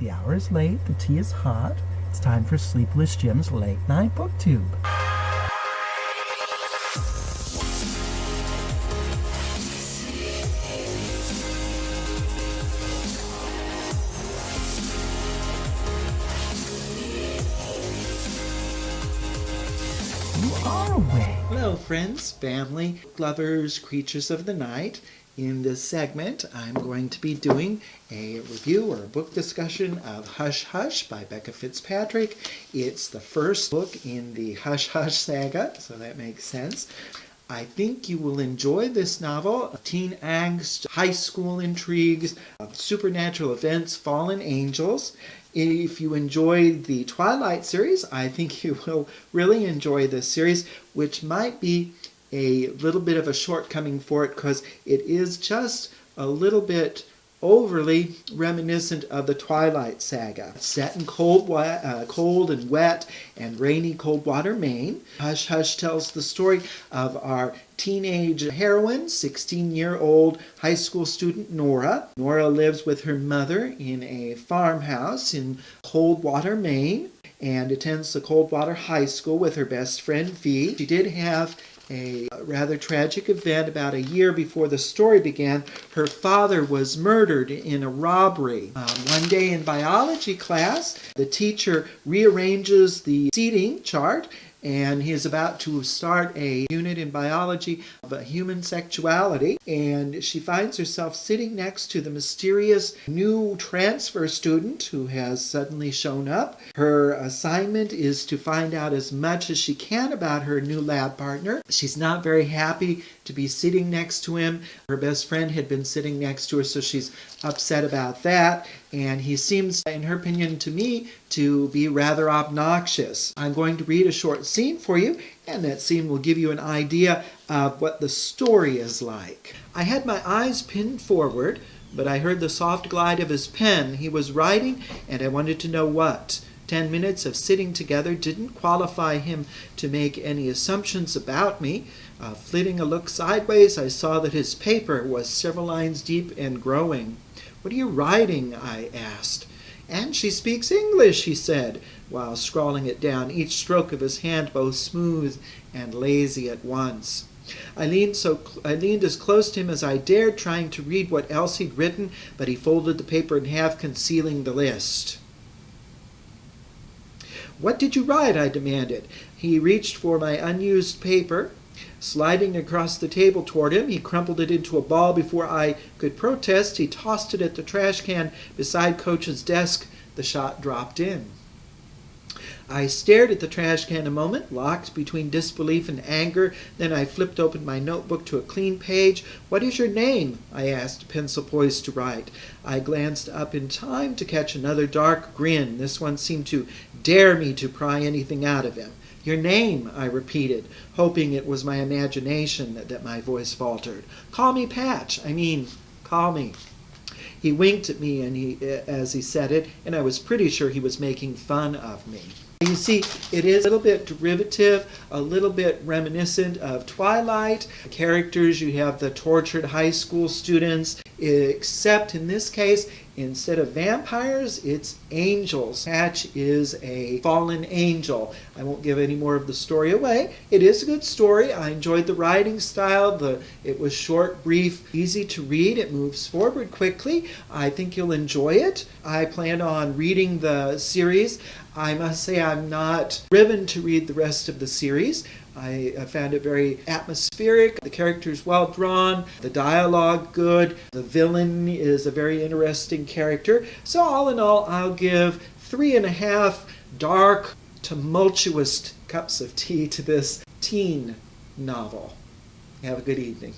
The hour is late, the tea is hot. It's time for Sleepless Jim's Late Night Booktube. You are awake. Hello friends, family, lovers, creatures of the night. In this segment, I'm going to be doing a review or a book discussion of Hush Hush by Becca Fitzpatrick. It's the first book in the Hush Hush saga, so that makes sense. I think you will enjoy this novel. Teen angst, high school intrigues, supernatural events, fallen angels. If you enjoyed the Twilight series, I think you will really enjoy this series, which might be a little bit of a shortcoming for it because it is just a little bit overly reminiscent of the Twilight saga. Set in cold and wet and rainy Coldwater, Maine, Hush Hush tells the story of our teenage heroine, 16-year-old high school student Nora. Nora lives with her mother in a farmhouse in Coldwater, Maine, and attends the Coldwater High School with her best friend Fee. She did have a rather tragic event about a year before the story began. Her father was murdered in a robbery. One day in biology class, the teacher rearranges the seating chart, and he is about to start a unit in biology of human sexuality, and she finds herself sitting next to the mysterious new transfer student who has suddenly shown up. Her assignment is to find out as much as she can about her new lab partner. She's not very happy to be sitting next to him. Her best friend had been sitting next to her, so she's upset about that, and he seems, in her opinion to me, to be rather obnoxious. I'm going to read a short scene for you, and that scene will give you an idea of what the story is like. I had my eyes pinned forward, but I heard the soft glide of his pen. He was writing, and I wanted to know what. 10 minutes of sitting together didn't qualify him to make any assumptions about me. Flitting a look sideways, I saw that his paper was several lines deep and growing. "What are you writing?" I asked. "And she speaks English," he said, while scrawling it down, each stroke of his hand both smooth and lazy at once. I leaned as close to him as I dared, trying to read what else he'd written, but he folded the paper in half, concealing the list. "What did you write?" I demanded. He reached for my unused paper. Sliding across the table toward him, he crumpled it into a ball. Before I could protest, he tossed it at the trash can beside Coach's desk. The shot dropped in. I stared at the trash can a moment, locked between disbelief and anger. Then I flipped open my notebook to a clean page. "What is your name?" I asked, pencil poised to write. I glanced up in time to catch another dark grin. This one seemed to dare me to pry anything out of him. "Your name," I repeated, hoping it was my imagination that my voice faltered. "Call me Patch. Call me." He winked at me as he said it, and I was pretty sure he was making fun of me. You see, it is a little bit derivative, a little bit reminiscent of Twilight. The characters, you have the tortured high school students, except in this case, instead of vampires, it's angels. Patch is a fallen angel. I won't give any more of the story away. It is a good story. I enjoyed the writing style. It was short, brief, easy to read. It moves forward quickly. I think you'll enjoy it. I plan on reading the series. I must say I'm not driven to read the rest of the series. I found it very atmospheric, the characters well drawn, the dialogue good, the villain is a very interesting character. So all in all, I'll give 3.5 dark, tumultuous cups of tea to this teen novel. Have a good evening.